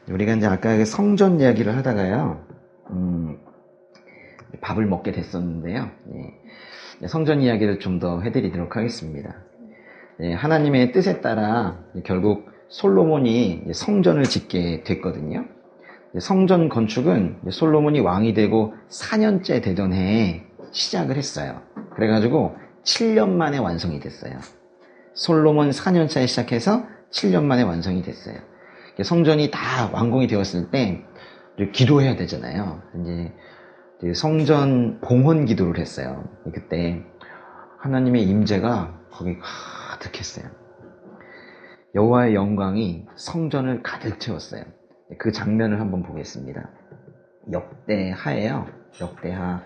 우리가 이제 아까 그 성전 이야기를 하다가요, 밥을 먹게 됐었는데요. 예, 성전 이야기를 좀 더 해드리도록 하겠습니다. 예, 하나님의 뜻에 따라 결국 솔로몬이 성전을 짓게 됐거든요. 성전 건축은 솔로몬이 왕이 되고 4년째 되던 해에 시작을 했어요. 그래가지고 7년 만에 완성이 됐어요. 솔로몬 4년차에 시작해서 7년 만에 완성이 됐어요. 성전이 다 완공이 되었을 때 기도해야 되잖아요. 이제 성전 봉헌 기도를 했어요. 그때 하나님의 임재가 거기 가득했어요. 여호와의 영광이 성전을 가득 채웠어요. 그 장면을 한번 보겠습니다. 역대하예요. 역대하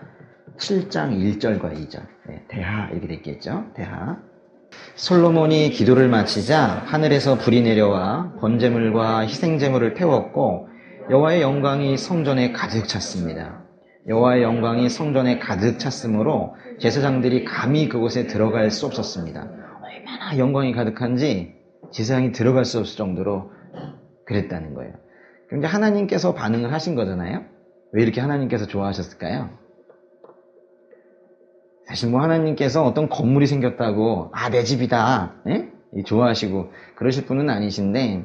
7장 1절과 2절. 대하 이렇게 됐겠죠. 대하. 솔로몬이 기도를 마치자 하늘에서 불이 내려와 번제물과 희생제물을 태웠고 여호와의 영광이 성전에 가득 찼습니다. 여호와의 영광이 성전에 가득 찼으므로 제사장들이 감히 그곳에 들어갈 수 없었습니다. 얼마나 영광이 가득한지 제사장이 들어갈 수 없을 정도로 그랬다는 거예요. 그럼 이제 하나님께서 반응을 하신 거잖아요. 왜 이렇게 하나님께서 좋아하셨을까요? 사실 뭐 하나님께서 어떤 건물이 생겼다고 내 집이다 좋아하시고 그러실 분은 아니신데,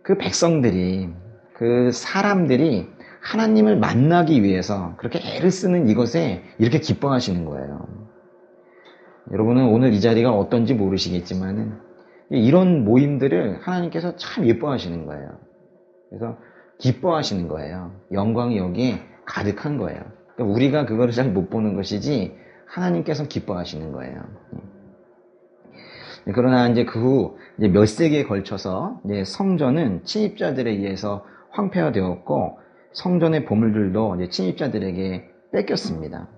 그 백성들이, 그 사람들이 하나님을 만나기 위해서 그렇게 애를 쓰는 이것에 이렇게 기뻐하시는 거예요. 여러분은 오늘 이 자리가 어떤지 모르시겠지만 이런 모임들을 하나님께서 참 예뻐하시는 거예요. 그래서 기뻐하시는 거예요. 영광이 여기에 가득한 거예요. 그러니까 우리가 그거를 잘 못 보는 것이지 하나님께서 기뻐하시는 거예요. 그러나 이제 그 후 몇 세기에 걸쳐서 이제 성전은 침입자들에 의해서 황폐화되었고 성전의 보물들도 이제 침입자들에게 뺏겼습니다.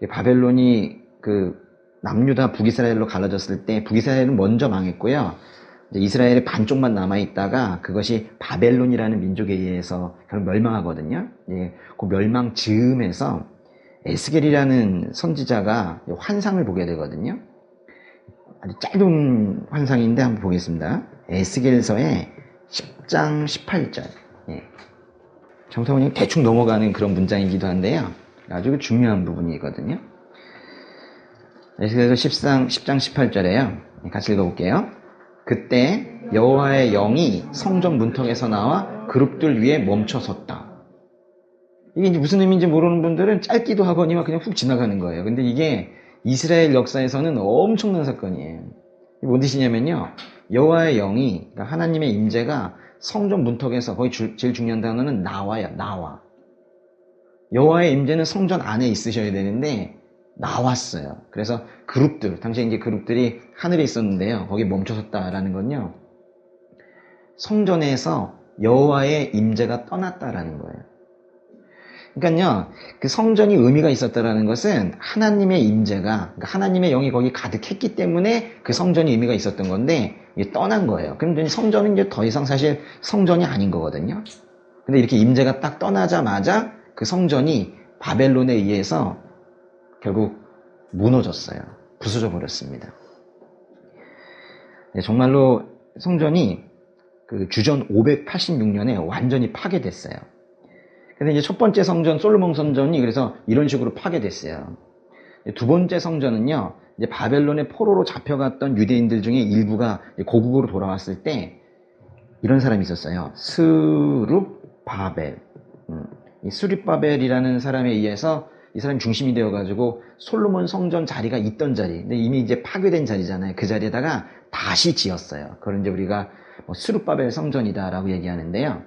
바벨론이 그 남유다 북이스라엘로 갈라졌을 때 북이스라엘은 먼저 망했고요. 이제 이스라엘의 반쪽만 남아있다가 그것이 바벨론이라는 민족에 의해서 결국 멸망하거든요. 그 멸망 즈음에서 에스겔이라는 선지자가 환상을 보게 되거든요. 아주 짧은 환상인데 한번 보겠습니다. 에스겔서의 10장 18절. 정사모님 대충 넘어가는 그런 문장이기도 한데요. 아주 중요한 부분이거든요. 에스겔서 10장 18절에요. 같이 읽어볼게요. 그때 여호와의 영이 성전 문턱에서 나와 그룹들 위에 멈춰 섰다. 이게 이제 무슨 의미인지 모르는 분들은 짧기도 하거니와 그냥 훅 지나가는 거예요. 근데 이게 이스라엘 역사에서는 엄청난 사건이에요. 이게 뭔 뜻이냐면요. 여호와의 영이, 그러니까 하나님의 임재가 성전 문턱에서, 거기 제일 중요한 단어는 나와요. 나와. 여호와의 임재는 성전 안에 있으셔야 되는데 나왔어요. 그래서 그룹들, 당시에 이제 그룹들이 하늘에 있었는데요. 거기 멈춰섰다라는 건요. 성전에서 여호와의 임재가 떠났다라는 거예요. 그러니까요, 그 성전이 의미가 있었다라는 것은 하나님의 임재가, 그러니까 하나님의 영이 거기 가득했기 때문에 그 성전이 의미가 있었던 건데 이게 떠난 거예요. 그럼 성전은 이제 더 이상 사실 성전이 아닌 거거든요. 근데 이렇게 임재가 딱 떠나자마자 그 성전이 바벨론에 의해서 결국 무너졌어요. 부서져 버렸습니다. 정말로 성전이 그 주전 586년에 완전히 파괴됐어요. 근데 이제 첫 번째 성전, 솔로몬 성전이 그래서 이런 식으로 파괴됐어요. 두 번째 성전은요, 이제 바벨론의 포로로 잡혀갔던 유대인들 중에 일부가 고국으로 돌아왔을 때 이런 사람이 있었어요. 스룹바벨. 이 스룹바벨이라는 사람에 의해서 이 사람이 중심이 되어가지고 솔로몬 성전 자리가 있던 자리, 근데 이미 이제 파괴된 자리잖아요. 그 자리에다가 다시 지었어요. 그걸 이제 우리가 스룹바벨 성전이다라고 얘기하는데요.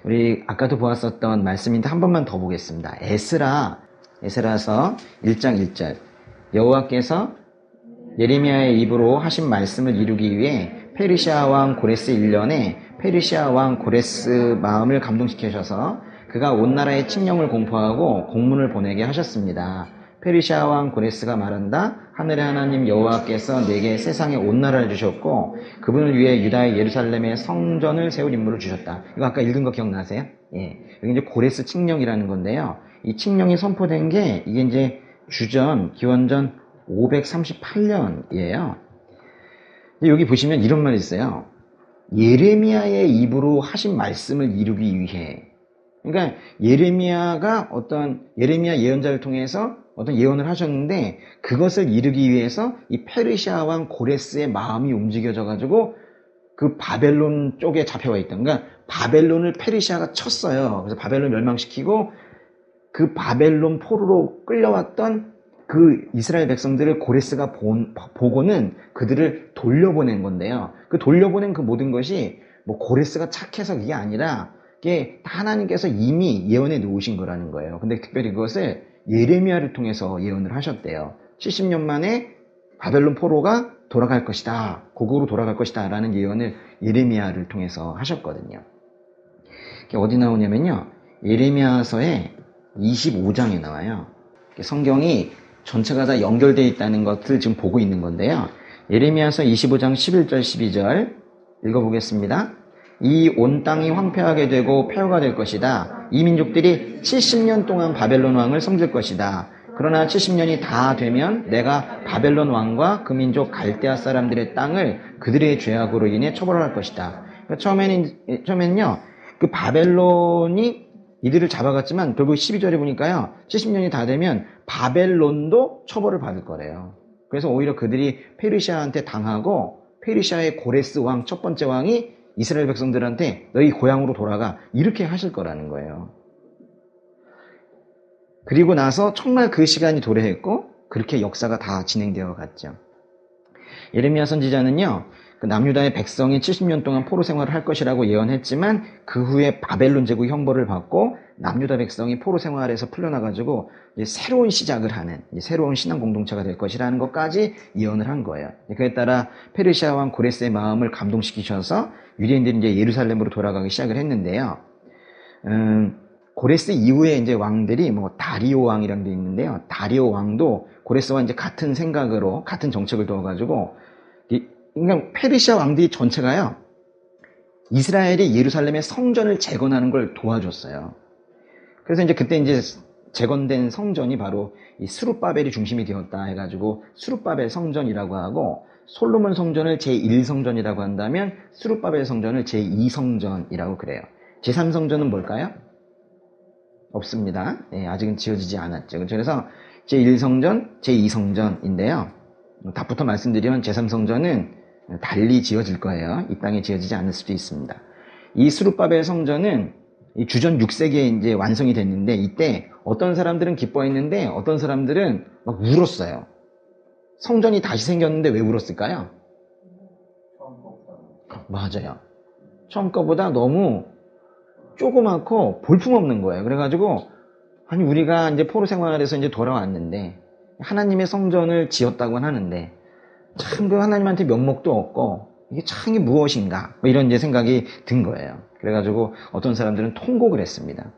우리 아까도 보았었던 말씀인데 한 번만 더 보겠습니다. 에스라서 1장 1절. 여호와께서 예레미야의 입으로 하신 말씀을 이루기 위해 페르시아 왕 고레스 1년에 페르시아 왕 고레스 마음을 감동시키셔서 그가 온 나라에 칙령을 공포하고 공문을 보내게 하셨습니다. 페르시아 왕 고레스가 말한다. 하늘의 하나님 여호와께서 내게 세상에 온 나라를 주셨고 그분을 위해 유다의 예루살렘에 성전을 세울 임무를 주셨다. 이거 아까 읽은 거 기억나세요? 여기 이제 고레스 칙령이라는 건데요. 이 칙령이 선포된 게 이게 이제 기원전 538년이에요. 여기 보시면 이런 말이 있어요. 예레미야의 입으로 하신 말씀을 이루기 위해, 그러니까 예레미야 예언자를 통해서 어떤 예언을 하셨는데 그것을 이루기 위해서 이 페르시아 왕 고레스의 마음이 움직여져 가지고 그 바벨론 쪽에 잡혀와 있던, 그러니까 바벨론을 페르시아가 쳤어요. 그래서 바벨론 멸망시키고 그 바벨론 포로로 끌려왔던 그 이스라엘 백성들을 고레스가 보고는 그들을 돌려보낸 건데요. 그 돌려보낸 그 모든 것이 뭐 고레스가 착해서 그게 아니라 이게 다 하나님께서 이미 예언해 놓으신 거라는 거예요. 근데 특별히 그것을 예레미야를 통해서 예언을 하셨대요. 70년 만에 바벨론 포로가 돌아갈 것이다. 고국으로 돌아갈 것이다. 라는 예언을 예레미야를 통해서 하셨거든요. 이게 어디 나오냐면요. 예레미야서에 25장에 나와요. 성경이 전체가 다 연결되어 있다는 것을 지금 보고 있는 건데요. 예레미야서 25장 11절 12절 읽어보겠습니다. 이 온 땅이 황폐하게 되고 폐허가 될 것이다. 이 민족들이 70년 동안 바벨론 왕을 섬길 것이다. 그러나 70년이 다 되면 내가 바벨론 왕과 그 민족 갈대아 사람들의 땅을 그들의 죄악으로 인해 처벌할 것이다. 그러니까 처음에는요, 그 바벨론이 이들을 잡아갔지만 결국 12절에 보니까요, 70년이 다 되면 바벨론도 처벌을 받을 거래요. 그래서 오히려 그들이 페르시아한테 당하고 페르시아의 고레스 왕, 첫 번째 왕이 이스라엘 백성들한테 너희 고향으로 돌아가, 이렇게 하실 거라는 거예요. 그리고 나서 정말 그 시간이 도래했고 그렇게 역사가 다 진행되어 갔죠. 예레미야 선지자는요, 그 남유다의 백성이 70년 동안 포로 생활을 할 것이라고 예언했지만 그 후에 바벨론 제국 형벌을 받고 남유다 백성이 포로 생활에서 풀려나가지고 이제 새로운 시작을 하는, 이제 새로운 신앙 공동체가 될 것이라는 것까지 예언을 한 거예요. 그에 따라 페르시아 왕 고레스의 마음을 감동시키셔서 유대인들이 이제 예루살렘으로 돌아가기 시작을 했는데요. 고레스 이후에 이제 왕들이 뭐 다리오 왕이라는 게 있는데요. 다리오 왕도 고레스와 이제 같은 생각으로 같은 정책을 두어가지고, 그러니까 페르시아 왕들이 전체가요, 이스라엘이 예루살렘의 성전을 재건하는 걸 도와줬어요. 그래서 이제 그때 이제 재건된 성전이 바로 이 스룹바벨이 중심이 되었다 해가지고 스룹바벨 성전이라고 하고, 솔로몬 성전을 제1성전이라고 한다면 스룹바벨 성전을 제2성전이라고 그래요. 제3성전은 뭘까요? 없습니다. 아직은 지어지지 않았죠. 그래서 제1성전, 제2성전인데요. 답부터 말씀드리면 제3성전은 달리 지어질 거예요. 이 땅에 지어지지 않을 수도 있습니다. 이 스룹바벨 성전은 이 주전 6세기에 이제 완성이 됐는데, 이때 어떤 사람들은 기뻐했는데 어떤 사람들은 막 울었어요. 성전이 다시 생겼는데 왜 울었을까요? 맞아요. 처음 거보다 너무 조그맣고 볼품없는 거예요. 그래가지고, 아니, 우리가 이제 포로 생활에서 이제 돌아왔는데, 하나님의 성전을 지었다고는 하는데, 참 그 하나님한테 면목도 없고, 이게 참 이게 무엇인가? 뭐 이런 이제 생각이 든 거예요. 그래가지고 어떤 사람들은 통곡을 했습니다.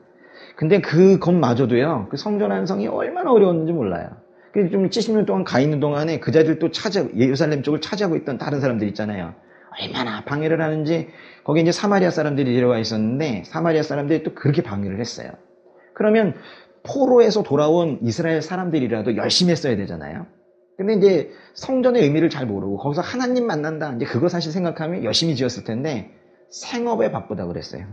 근데 그것마저도요, 그 성전 완성이 얼마나 어려웠는지 몰라요. 그 좀 70년 동안 가 있는 동안에 그 자리를 또 예루살렘 쪽을 차지하고 있던 다른 사람들 있잖아요. 얼마나 방해를 하는지. 거기 이제 사마리아 사람들이 데려와 있었는데 사마리아 사람들이 또 그렇게 방해를 했어요. 그러면 포로에서 돌아온 이스라엘 사람들이라도 열심히 했어야 되잖아요. 근데 이제 성전의 의미를 잘 모르고 거기서 하나님 만난다, 이제 그거 사실 생각하면 열심히 지었을 텐데 생업에 바쁘다고 그랬어요.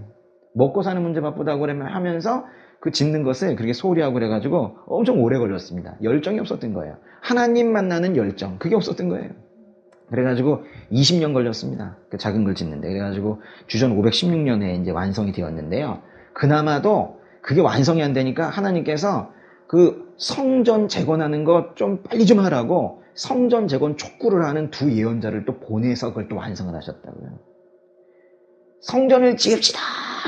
먹고 사는 문제 바쁘다고 하면서 그 짓는 것을 그렇게 소홀히 하고 그래가지고 엄청 오래 걸렸습니다. 열정이 없었던 거예요. 하나님 만나는 열정, 그게 없었던 거예요. 그래가지고 20년 걸렸습니다. 그 작은 걸 짓는데. 그래가지고 주전 516년에 이제 완성이 되었는데요. 그나마도 그게 완성이 안 되니까 하나님께서 그 성전 재건하는 거 좀 빨리 좀 하라고 성전 재건 촉구를 하는 두 예언자를 또 보내서 그걸 또 완성을 하셨다고요. 성전을 지읍시다!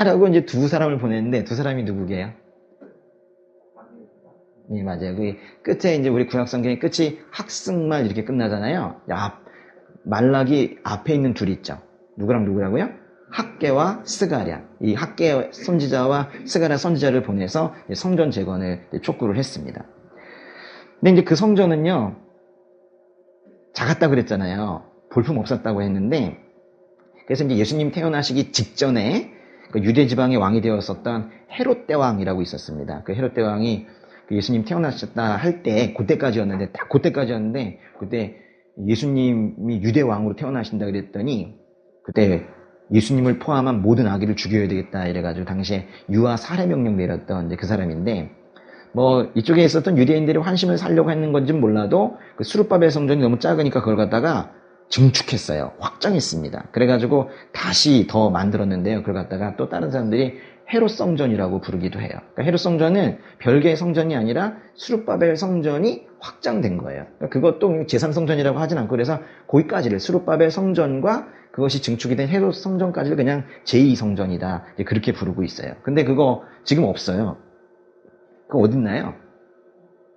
라고 이제 두 사람을 보냈는데, 두 사람이 누구게요? 네, 맞아요. 그 끝에 이제 우리 구약성경의 끝이 학승말 이렇게 끝나잖아요. 말라기 앞에 있는 둘이 있죠. 누구랑 누구라고요? 학개와 스가랴. 이 학개 선지자와 스가랴 선지자를 보내서 성전 재건을 촉구를 했습니다. 근데 이제 그 성전은요, 작았다고 그랬잖아요. 볼품 없었다고 했는데, 그래서 이제 예수님 태어나시기 직전에 그 유대 지방의 왕이 되었었던 헤롯 대왕이라고 있었습니다. 그 헤롯 대왕이 그 예수님 태어나셨다 할 때, 그때까지였는데, 딱 그때까지였는데, 그때 예수님이 유대 왕으로 태어나신다 그랬더니, 그때 예수님을 포함한 모든 아기를 죽여야 되겠다 이래가지고 당시에 유아 살해 명령 내렸던 이제 그 사람인데, 뭐 이쪽에 있었던 유대인들이 환심을 살려고 했는 건지는 몰라도 그 수르바벨 성전이 너무 작으니까 그걸 갖다가 증축했어요. 확장했습니다. 그래가지고 다시 더 만들었는데요. 그걸 갖다가 또 다른 사람들이 헤롯 성전이라고 부르기도 해요. 그러니까 헤롯 성전은 별개의 성전이 아니라 수르바벨 성전이 확장된 거예요. 그러니까 그것도 제3성전이라고 하진 않고, 그래서 거기까지를 수르바벨 성전과 그것이 증축이 된 헤롯 성전까지를 그냥 제2성전이다 그렇게 부르고 있어요. 근데 그거 지금 없어요. 그거 어딨나요?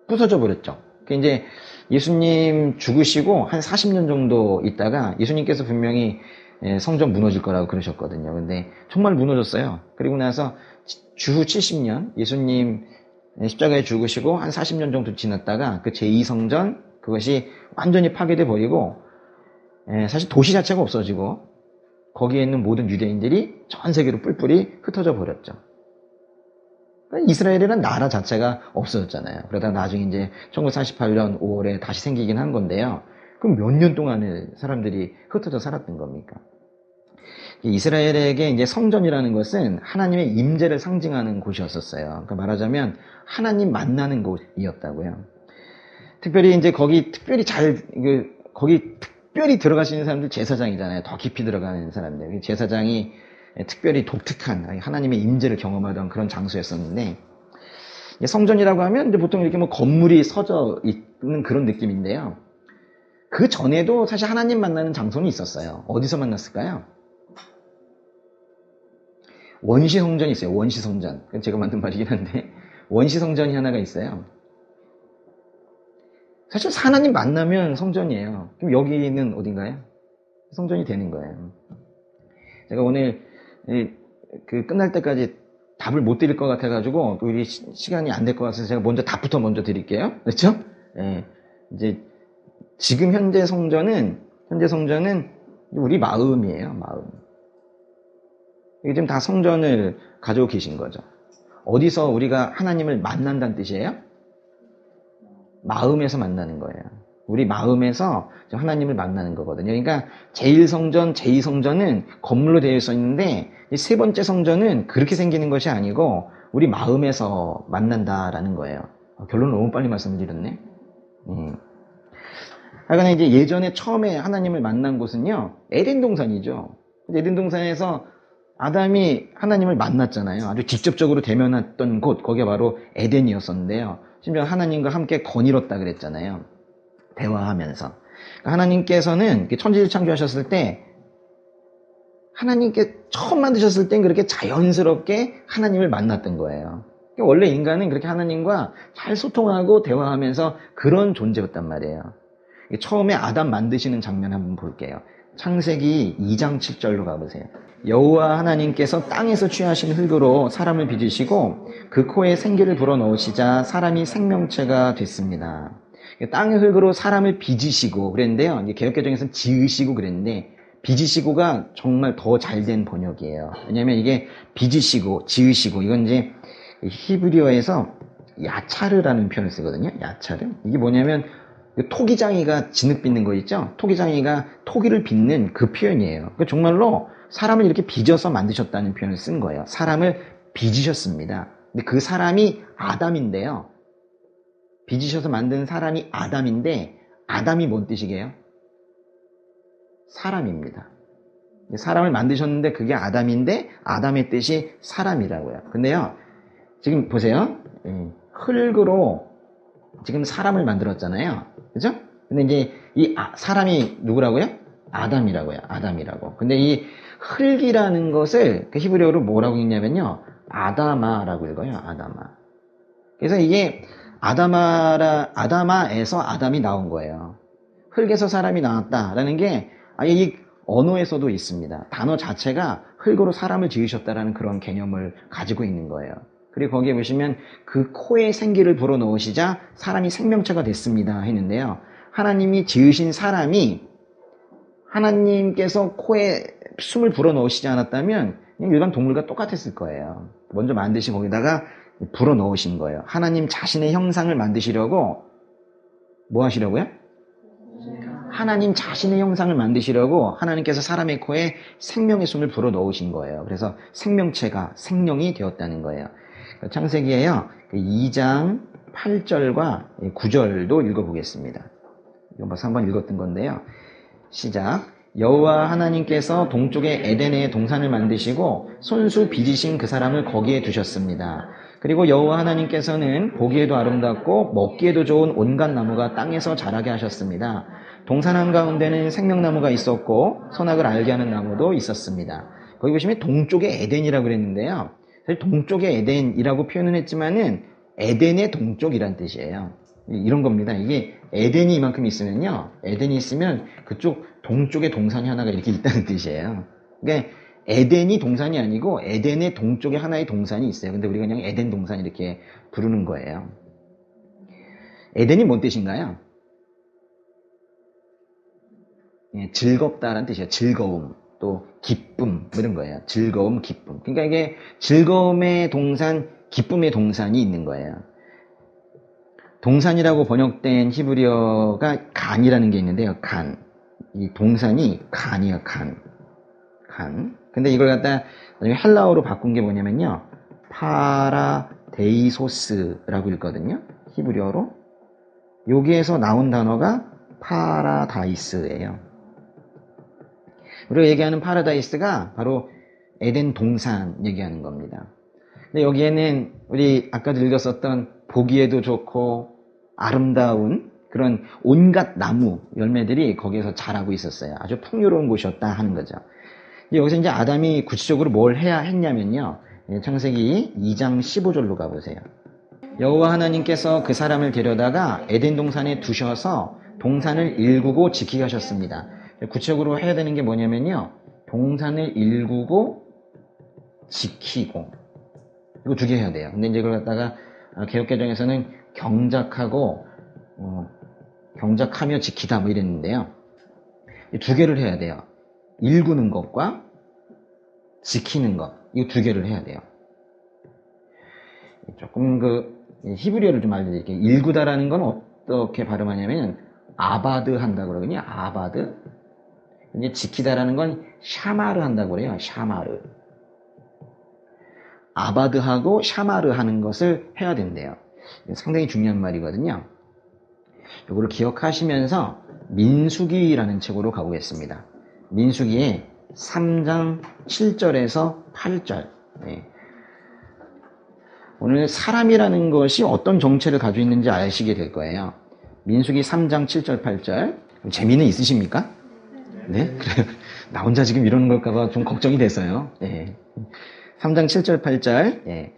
부서져 버렸죠. 이제 예수님 죽으시고 한 40년 정도 있다가 예수님께서 분명히 성전 무너질 거라고 그러셨거든요. 근데 정말 무너졌어요. 그리고 나서 주후 70년 예수님 십자가에 죽으시고 한 40년 정도 지났다가 그 제2성전 그것이 완전히 파괴돼 버리고, 사실 도시 자체가 없어지고 거기에 있는 모든 유대인들이 전 세계로 뿔뿔이 흩어져 버렸죠. 이스라엘이라는 나라 자체가 없어졌잖아요. 그러다가 나중에 이제 1948년 5월에 다시 생기긴 한 건데요. 그럼 몇 년 동안을 사람들이 흩어져 살았던 겁니까? 이스라엘에게 이제 성전이라는 것은 하나님의 임재를 상징하는 곳이었었어요. 그러니까 말하자면 하나님 만나는 곳이었다고요. 특별히 이제 거기 특별히 들어갈 수 있는 사람들 제사장이잖아요. 더 깊이 들어가는 사람들. 제사장이 특별히 독특한 하나님의 임재를 경험하던 그런 장소였었는데, 성전이라고 하면 이제 보통 이렇게 뭐 건물이 서져 있는 그런 느낌인데요. 그 전에도 사실 하나님 만나는 장소는 있었어요. 어디서 만났을까요? 원시 성전이 있어요. 원시 성전. 제가 만든 말이긴 한데 원시 성전이 하나가 있어요. 사실 하나님 만나면 성전이에요. 그럼 여기는 어딘가요? 성전이 되는 거예요. 제가 오늘 끝날 때까지 답을 못 드릴 것 같아가지고 우리 시간이 안 될 것 같아서 제가 답부터 먼저 드릴게요. 그렇죠? 이제 지금 현재 성전은 우리 마음이에요. 마음. 이게 지금 다 성전을 가지고 계신 거죠. 어디서 우리가 하나님을 만난다는 뜻이에요? 마음에서 만나는 거예요. 우리 마음에서 하나님을 만나는 거거든요. 그러니까 제1성전, 제2성전은 건물로 되어 있었는데 세 번째 성전은 그렇게 생기는 것이 아니고 우리 마음에서 만난다라는 거예요. 결론을 너무 빨리 말씀드렸네. 하여간 이제 예전에 처음에 하나님을 만난 곳은요, 에덴 동산이죠. 에덴 동산에서 아담이 하나님을 만났잖아요. 아주 직접적으로 대면했던 곳, 거기가 바로 에덴이었었는데요. 심지어 하나님과 함께 거닐었다 그랬잖아요. 대화하면서. 하나님께서는 천지를 창조하셨을 때, 하나님께 처음 만드셨을 땐 그렇게 자연스럽게 하나님을 만났던 거예요. 원래 인간은 그렇게 하나님과 잘 소통하고 대화하면서 그런 존재였단 말이에요. 처음에 아담 만드시는 장면 한번 볼게요. 창세기 2장 7절로 가보세요. 여호와 하나님께서 땅에서 취하신 흙으로 사람을 빚으시고 그 코에 생기를 불어넣으시자 사람이 생명체가 됐습니다. 땅의 흙으로 사람을 빚으시고 그랬는데요. 개역개정에서는 지으시고 그랬는데, 빚으시고가 정말 더 잘된 번역이에요. 왜냐하면 이게 빚으시고 지으시고, 이건 이제 히브리어에서 야차르라는 표현을 쓰거든요. 야차르. 이게 뭐냐면 토기장이가 진흙 빚는 거 있죠? 토기장이가 토기를 빚는 그 표현이에요. 그러니까 정말로 사람을 이렇게 빚어서 만드셨다는 표현을 쓴 거예요. 사람을 빚으셨습니다. 근데 그 사람이 아담인데요. 빚으셔서 만든 사람이 아담인데, 아담이 뭔 뜻이게요? 사람입니다. 사람을 만드셨는데 그게 아담인데 아담의 뜻이 사람이라고요. 근데요, 지금 보세요. 흙으로 지금 사람을 만들었잖아요. 그죠? 근데 이제 이 사람이 누구라고요? 아담이라고요. 아담이라고. 근데 이 흙이라는 것을 그 히브리어로 뭐라고 읽냐면요, 아다마라고 읽어요. 아다마. 그래서 이게 아다마에서 아담이 나온 거예요. 흙에서 사람이 나왔다라는 게 아예 이 언어에서도 있습니다. 단어 자체가 흙으로 사람을 지으셨다라는 그런 개념을 가지고 있는 거예요. 그리고 거기에 보시면 그 코에 생기를 불어넣으시자 사람이 생명체가 됐습니다 했는데요. 하나님이 지으신 사람이 하나님께서 코에 숨을 불어넣으시지 않았다면 그냥 일반 동물과 똑같았을 거예요. 먼저 만드신 거기다가 불어넣으신 거예요. 하나님 자신의 형상을 만드시려고 뭐 하시려고요? 하나님 자신의 형상을 만드시려고 하나님께서 사람의 코에 생명의 숨을 불어 넣으신 거예요. 그래서 생명체가 생명이 되었다는 거예요. 창세기에요, 2장 8절과 9절도 읽어보겠습니다. 이건 벌써 한번 읽었던 건데요. 시작. 여호와 하나님께서 동쪽에 에덴의 동산을 만드시고 손수 빚으신 그 사람을 거기에 두셨습니다. 그리고 여호와 하나님께서는 보기에도 아름답고 먹기에도 좋은 온갖 나무가 땅에서 자라게 하셨습니다. 동산 한가운데는 생명나무가 있었고 선악을 알게 하는 나무도 있었습니다. 거기 보시면 동쪽에 에덴이라고 그랬는데요. 사실 동쪽에 에덴이라고 표현은 했지만은 에덴의 동쪽이란 뜻이에요. 이런 겁니다. 이게 에덴이 이만큼 있으면요, 에덴이 있으면 그쪽 동쪽에 동산이 하나가 이렇게 있다는 뜻이에요. 그러니까 에덴이 동산이 아니고 에덴의 동쪽에 하나의 동산이 있어요. 근데 우리가 그냥 에덴 동산 이렇게 부르는 거예요. 에덴이 뭔 뜻인가요? 즐겁다라는 뜻이에요. 즐거움, 또 기쁨, 뭐 이런 거예요. 즐거움, 기쁨. 그러니까 이게 즐거움의 동산, 기쁨의 동산이 있는 거예요. 동산이라고 번역된 히브리어가 간이라는 게 있는데요. 간. 이 동산이 간이에요. 간. 근데 이걸 갖다 헬라어로 바꾼 게 뭐냐면요, 파라데이소스라고 읽거든요. 히브리어로. 여기에서 나온 단어가 파라다이스예요. 우리가 얘기하는 파라다이스가 바로 에덴 동산 얘기하는 겁니다. 근데 여기에는 우리 아까도 읽었었던 보기에도 좋고 아름다운 그런 온갖 나무 열매들이 거기에서 자라고 있었어요. 아주 풍요로운 곳이었다 하는 거죠. 여기서 이제 아담이 구체적으로 뭘 해야 했냐면요, 창세기 2장 15절로 가보세요. 여호와 하나님께서 그 사람을 데려다가 에덴 동산에 두셔서 동산을 일구고 지키게 하셨습니다. 구체적으로 해야 되는 게 뭐냐면요, 동산을 일구고 지키고, 이거 두 개 해야 돼요. 근데 이제 그걸 갖다가 개역개정에서는 경작하고 경작하며 지키다 뭐 이랬는데요, 두 개를 해야 돼요. 일구는 것과 지키는 것, 이 두 개를 해야 돼요. 조금 히브리어를 좀 알려드릴게요. 일구다라는 건 어떻게 발음하냐면 아바드 한다고 그러거든요. 아바드. 이제 지키다라는 건 샤마르 한다고 그래요. 샤마르. 아바드하고 샤마르 하는 것을 해야 된대요. 상당히 중요한 말이거든요. 이거를 기억하시면서 민수기라는 책으로 가보겠습니다. 민수기의 3장 7절에서 8절. 오늘 사람이라는 것이 어떤 정체를 가지고 있는지 아시게 될 거예요. 민수기 3장 7절 8절. 재미는 있으십니까? 네? 그래요. 나 혼자 지금 이러는 걸까봐 좀 걱정이 돼서요. 3장 7절 8절.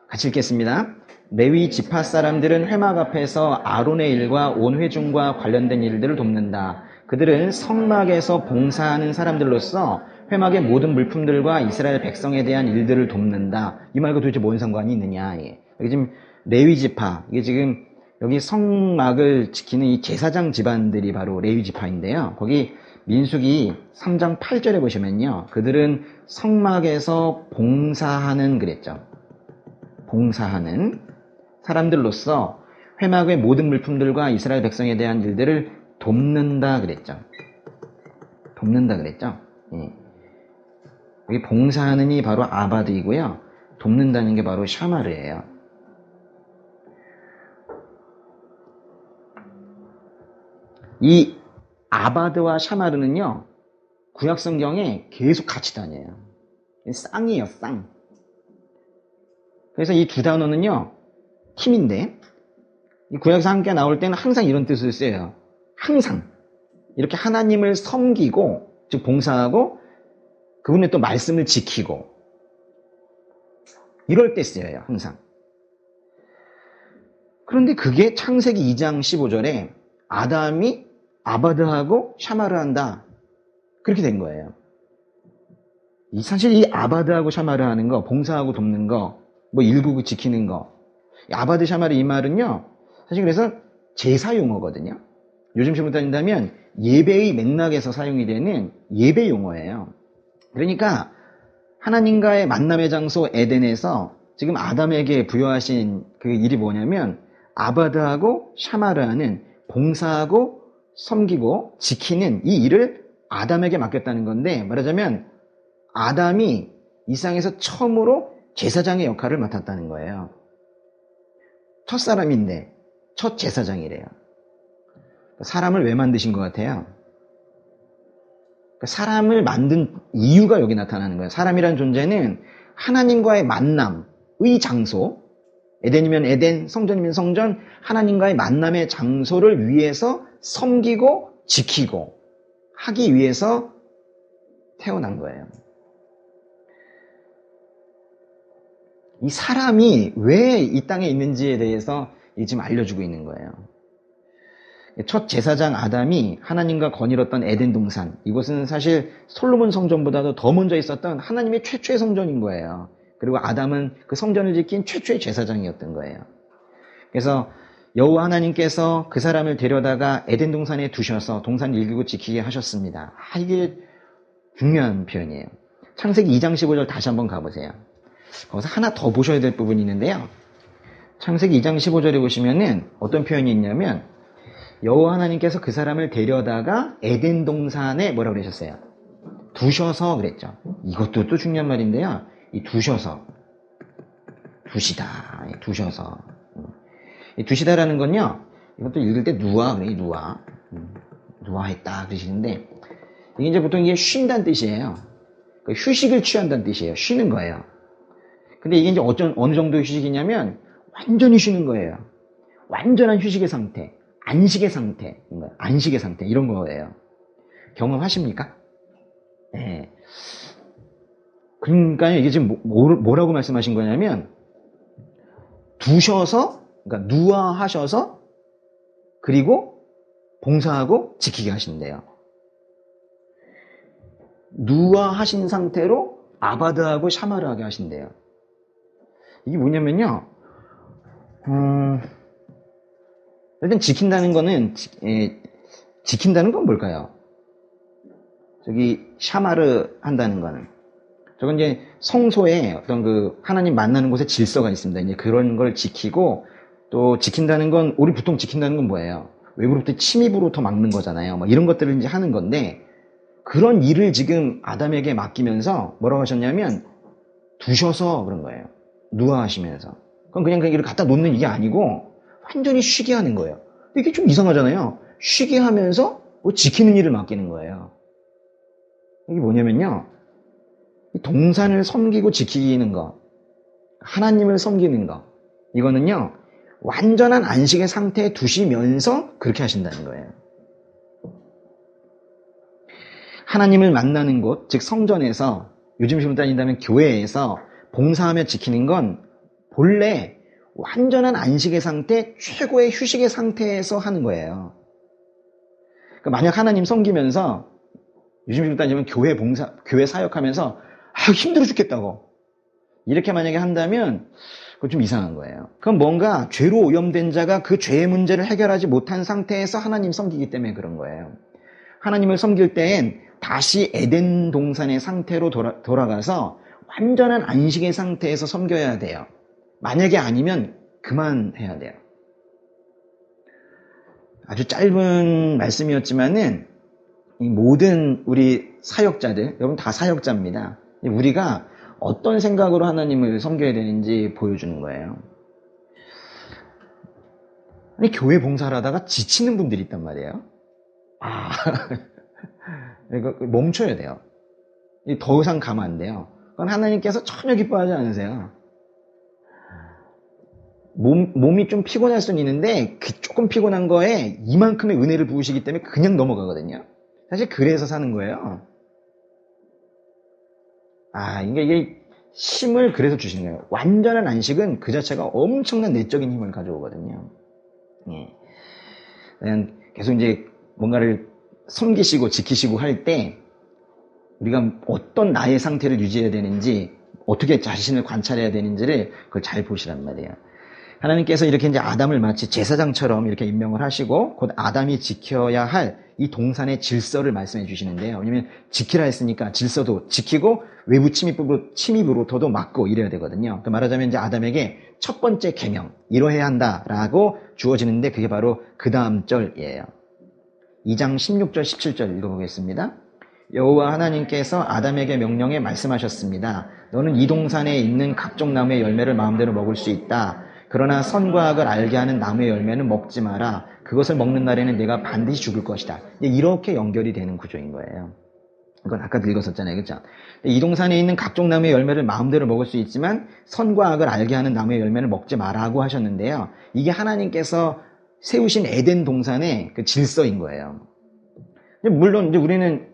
같이 읽겠습니다. 레위 지파 사람들은 회막 앞에서 아론의 일과 온 회중과 관련된 일들을 돕는다. 그들은 성막에서 봉사하는 사람들로서 회막의 모든 물품들과 이스라엘 백성에 대한 일들을 돕는다. 이 말과 도대체 뭔 상관이 있느냐. 여기 지금 레위 지파, 이게 지금 여기 성막을 지키는 이 제사장 집안들이 바로 레위 지파인데요. 거기 민수기 3장 8절에 보시면요, 그들은 성막에서 봉사하는 그랬죠. 봉사하는 사람들로서 회막의 모든 물품들과 이스라엘 백성에 대한 일들을 돕는다 그랬죠. 돕는다 그랬죠. 여기 봉사하는 이 바로 아바드이고요, 돕는다는 게 바로 샤마르예요. 이 아바드와 샤마르는요, 구약 성경에 계속 같이 다녀요. 쌍이에요, 쌍. 그래서 이 두 단어는요, 팀인데, 이 구약에서 함께 나올 때는 항상 이런 뜻을 써요. 항상 이렇게 하나님을 섬기고, 즉 봉사하고, 그분의 또 말씀을 지키고, 이럴 때 쓰여요, 항상. 그런데 그게 창세기 2장 15절에 아담이 아바드하고 샤마르 한다, 그렇게 된 거예요. 사실 이 아바드하고 샤마르 하는 거, 봉사하고 돕는 거, 뭐 일구고 지키는 거, 아바드 샤마르 이 말은요, 사실 그래서 제사 용어거든요. 요즘 식으로 따진다면 예배의 맥락에서 사용이 되는 예배 용어예요. 그러니까 하나님과의 만남의 장소 에덴에서 지금 아담에게 부여하신 그 일이 뭐냐면 아바드하고 샤마르 하는, 봉사하고 섬기고 지키는 이 일을 아담에게 맡겼다는 건데, 말하자면 아담이 이 세상에서 처음으로 제사장의 역할을 맡았다는 거예요. 첫사람인데 첫 제사장이래요. 사람을 왜 만드신 것 같아요? 사람을 만든 이유가 여기 나타나는 거예요. 사람이란 존재는 하나님과의 만남의 장소, 에덴이면 에덴, 성전이면 성전, 하나님과의 만남의 장소를 위해서 섬기고 지키고 하기 위해서 태어난 거예요. 이 사람이 왜 이 땅에 있는지에 대해서 지금 알려주고 있는 거예요. 첫 제사장 아담이 하나님과 거닐었던 에덴 동산, 이곳은 사실 솔로몬 성전보다도 더 먼저 있었던 하나님의 최초의 성전인 거예요. 그리고 아담은 그 성전을 지킨 최초의 제사장이었던 거예요. 그래서 여호와 하나님께서 그 사람을 데려다가 에덴 동산에 두셔서 동산을 일구고 지키게 하셨습니다. 이게 중요한 표현이에요. 창세기 2장 15절 다시 한번 가보세요. 거기서 하나 더 보셔야 될 부분이 있는데요. 창세기 2장 15절에 보시면은 어떤 표현이 있냐면, 여호와 하나님께서 그 사람을 데려다가 에덴 동산에 뭐라고 그러셨어요? 두셔서 그랬죠. 이것도 또 중요한 말인데요. 이 두셔서, 두시다, 두셔서. 이 두시다라는 건요, 이것도 읽을 때 누아 그래요. 누아, 누아했다 그러시는데, 이게 이제 보통 이게 쉰다는 뜻이에요. 휴식을 취한다는 뜻이에요. 쉬는 거예요. 근데 이게 이제 어느 정도의 휴식이냐면 완전히 쉬는 거예요. 완전한 휴식의 상태, 안식의 상태, 안식의 상태, 이런 거예요. 경험하십니까? 네. 그러니까 이게 지금 뭐라고 말씀하신 거냐면, 두셔서, 그러니까 누아하셔서, 그리고 봉사하고 지키게 하신대요. 누아하신 상태로 아바드하고 샤마를 하게 하신대요. 이게 뭐냐면요, 일단 지킨다는 거는, 지킨다는 건 뭘까요? 저기 샤마르 한다는 거는, 저건 이제 성소에 어떤 그 하나님 만나는 곳에 질서가 있습니다. 이제 그런 걸 지키고, 또 지킨다는 건, 우리 보통 지킨다는 건 뭐예요? 외부로부터 침입으로부터 막는 거잖아요. 뭐 이런 것들을 이제 하는 건데, 그런 일을 지금 아담에게 맡기면서 뭐라고 하셨냐면, 두셔서 그런 거예요. 누아하시면서. 그럼 그냥 그 일을 갖다 놓는 이게 아니고 완전히 쉬게 하는 거예요. 근데 이게 좀 이상하잖아요. 쉬게 하면서 뭐 지키는 일을 맡기는 거예요. 이게 뭐냐면요, 동산을 섬기고 지키는 거, 하나님을 섬기는 거, 이거는요 완전한 안식의 상태에 두시면서 그렇게 하신다는 거예요. 하나님을 만나는 곳, 즉 성전에서, 요즘식으로 따진다면 교회에서 봉사하며 지키는 건 본래 완전한 안식의 상태, 최고의 휴식의 상태에서 하는 거예요. 그러니까 만약 하나님 섬기면서, 요즘식으로 따지면 교회 사역하면서 힘들어 죽겠다고 이렇게 만약에 한다면 그건 좀 이상한 거예요. 그건 뭔가 죄로 오염된 자가 그 죄의 문제를 해결하지 못한 상태에서 하나님 섬기기 때문에 그런 거예요. 하나님을 섬길 때엔 다시 에덴 동산의 상태로 돌아가서 완전한 안식의 상태에서 섬겨야 돼요. 만약에 아니면 그만해야 돼요. 아주 짧은 말씀이었지만은 이 모든 우리 사역자들, 여러분 다 사역자입니다. 우리가 어떤 생각으로 하나님을 섬겨야 되는지 보여주는 거예요. 아니, 교회 봉사를 하다가 지치는 분들이 있단 말이에요. 그러니까 멈춰야 돼요. 더 이상 가면 안 돼요. 그건 하나님께서 전혀 기뻐하지 않으세요. 몸이 좀 피곤할 수는 있는데 그 조금 피곤한 거에 이만큼의 은혜를 부으시기 때문에 그냥 넘어가거든요. 사실 그래서 사는 거예요. 이게 힘을 그래서 주시는 거예요. 완전한 안식은 그 자체가 엄청난 내적인 힘을 가져오거든요. 계속 이제 뭔가를 섬기시고 지키시고 할 때 우리가 어떤 나의 상태를 유지해야 되는지, 어떻게 자신을 관찰해야 되는지를 그걸 잘 보시란 말이에요. 하나님께서 이렇게 이제 아담을 마치 제사장처럼 이렇게 임명을 하시고 곧 아담이 지켜야 할 이 동산의 질서를 말씀해 주시는데요. 왜냐면 지키라 했으니까 질서도 지키고 외부 침입으로부터도 막고 이래야 되거든요. 또 말하자면 이제 아담에게 첫 번째 계명, 이러해야 한다라고 주어지는데 그게 바로 그 다음 절이에요. 2장 16절 17절 읽어보겠습니다. 여호와 하나님께서 아담에게 명령해 말씀하셨습니다. 너는 이 동산에 있는 각종 나무의 열매를 마음대로 먹을 수 있다. 그러나 선과 악을 알게 하는 나무의 열매는 먹지 마라. 그것을 먹는 날에는 내가 반드시 죽을 것이다. 이렇게 연결이 되는 구조인 거예요. 이건 아까도 읽었었잖아요. 그렇죠? 이 동산에 있는 각종 나무의 열매를 마음대로 먹을 수 있지만 선과 악을 알게 하는 나무의 열매를 먹지 마라고 하셨는데요. 이게 하나님께서 세우신 에덴 동산의 그 질서인 거예요. 물론 이제 우리는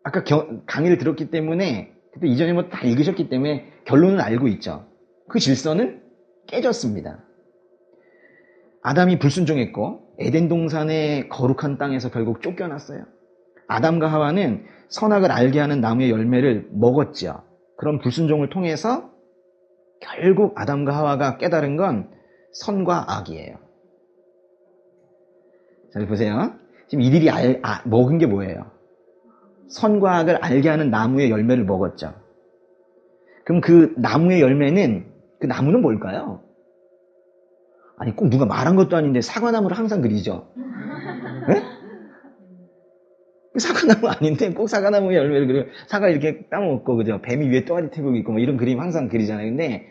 아까 강의를 들었기 때문에 또 이전에 뭐 다 읽으셨기 때문에 결론은 알고 있죠. 그 질서는 깨졌습니다. 아담이 불순종했고 에덴 동산의 거룩한 땅에서 결국 쫓겨났어요. 아담과 하와는 선악을 알게 하는 나무의 열매를 먹었죠. 그런 불순종을 통해서 결국 아담과 하와가 깨달은 건 선과 악이에요. 잘 보세요. 지금 이들이 먹은 게 뭐예요? 선과 악을 알게 하는 나무의 열매를 먹었죠. 그럼 그 나무의 열매는, 그 나무는 뭘까요? 아니, 꼭 누가 말한 것도 아닌데 사과나무를 항상 그리죠. 네? 사과나무 아닌데 꼭 사과나무의 열매를 그리고 사과 이렇게 따먹고, 그죠? 뱀이 위에 또아리 태우고 있고 뭐 이런 그림 항상 그리잖아요. 근데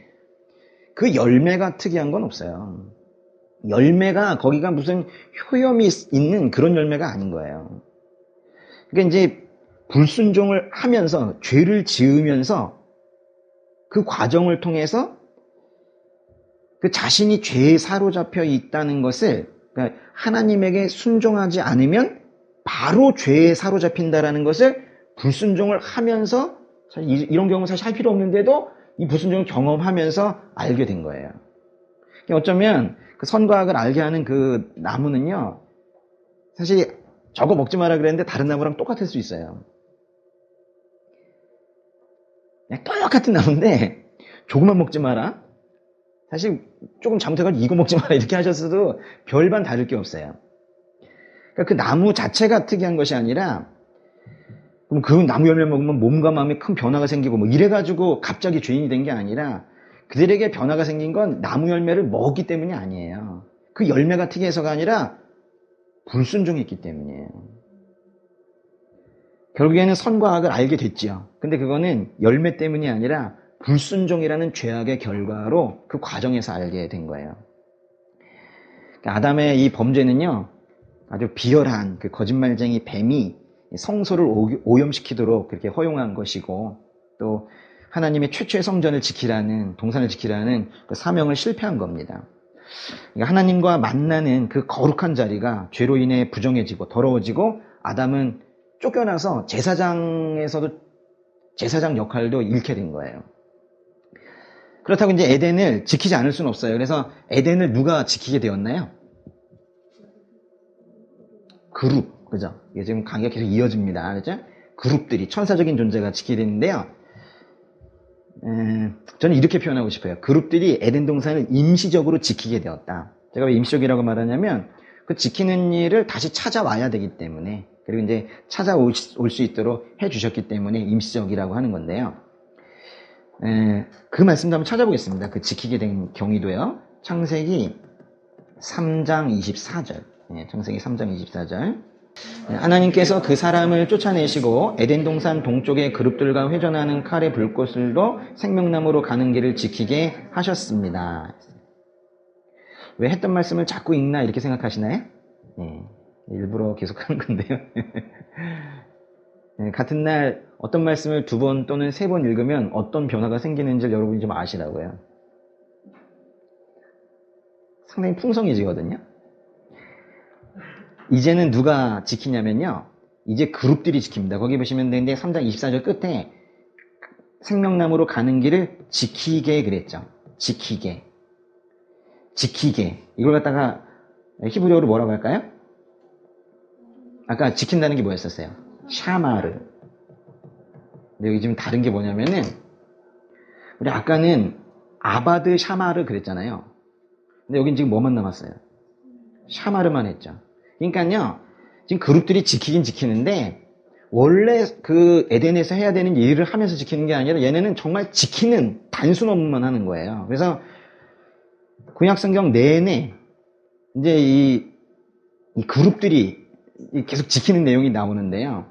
그 열매가 특이한 건 없어요. 열매가 거기가 무슨 효염이 있는 그런 열매가 아닌 거예요. 그러니까 이제 불순종을 하면서 죄를 지으면서 그 과정을 통해서 그 자신이 죄에 사로잡혀 있다는 것을, 그러니까 하나님에게 순종하지 않으면 바로 죄에 사로잡힌다라는 것을 불순종을 하면서, 사실 이런 경우 사실 할 필요 없는데도 이 불순종을 경험하면서 알게 된 거예요. 어쩌면 그 선과 악을 알게 하는 그 나무는요, 사실 저거 먹지 마라 그랬는데 다른 나무랑 똑같을 수 있어요. 그냥 똑같은 나무인데 조금만 먹지 마라, 사실 조금 잘못해가지고 이거 먹지 마라 이렇게 하셨어도 별반 다를 게 없어요. 그러니까 그 나무 자체가 특이한 것이 아니라, 그럼 그 나무 열매 먹으면 몸과 마음에 큰 변화가 생기고 뭐 이래가지고 갑자기 죄인이 된 게 아니라, 그들에게 변화가 생긴 건 나무 열매를 먹었기 때문이 아니에요. 그 열매가 특이해서가 아니라 불순종했기 때문이에요. 결국에는 선과 악을 알게 됐지요. 근데 그거는 열매 때문이 아니라 불순종이라는 죄악의 결과로 그 과정에서 알게 된 거예요. 아담의 이 범죄는요, 아주 비열한 그 거짓말쟁이 뱀이 성소를 오염시키도록 그렇게 허용한 것이고, 또 하나님의 최초의 성전을 지키라는, 동산을 지키라는 그 사명을 실패한 겁니다. 그러니까 하나님과 만나는 그 거룩한 자리가 죄로 인해 부정해지고 더러워지고, 아담은 쫓겨나서 제사장에서도 제사장 역할도 잃게 된 거예요. 그렇다고 이제 에덴을 지키지 않을 수는 없어요. 그래서 에덴을 누가 지키게 되었나요? 그룹, 그죠? 이게 지금 강의가 계속 이어집니다. 그죠? 그룹들이, 천사적인 존재가 지키게 되는데요. 저는 이렇게 표현하고 싶어요. 그룹들이 에덴 동산을 임시적으로 지키게 되었다. 제가 왜 임시적이라고 말하냐면, 그 지키는 일을 다시 찾아와야 되기 때문에, 그리고 이제 찾아올 수 있도록 해주셨기 때문에 임시적이라고 하는 건데요. 그 말씀도 한번 찾아보겠습니다. 그 지키게 된 경위도요. 창세기 3장 24절. 창세기 3장 24절. 하나님께서 그 사람을 쫓아내시고 에덴 동산 동쪽의 그룹들과 회전하는 칼의 불꽃을로 생명나무로 가는 길을 지키게 하셨습니다. 왜 했던 말씀을 자꾸 읽나 이렇게 생각하시나요? 일부러 계속하는 건데요. 같은 날 어떤 말씀을 2번 또는 3번 읽으면 어떤 변화가 생기는지 여러분이 좀 아시라고요. 상당히 풍성해지거든요. 이제는 누가 지키냐면요, 이제 그룹들이 지킵니다. 거기 보시면 되는데 3장 24절 끝에 생명나무로 가는 길을 지키게 그랬죠. 지키게. 이걸 갖다가 히브리어로 뭐라고 할까요? 아까 지킨다는 게 뭐였었어요? 샤마르. 근데 여기 지금 다른 게 뭐냐면은, 우리 아까는 아바드 샤마르 그랬잖아요. 근데 여긴 지금 뭐만 남았어요? 샤마르만 했죠. 그러니까요, 지금 그룹들이 지키긴 지키는데, 원래 그 에덴에서 해야 되는 일을 하면서 지키는 게 아니라 얘네는 정말 지키는 단순 업무만 하는 거예요. 그래서 구약 성경 내내 이제 이 그룹들이 계속 지키는 내용이 나오는데요.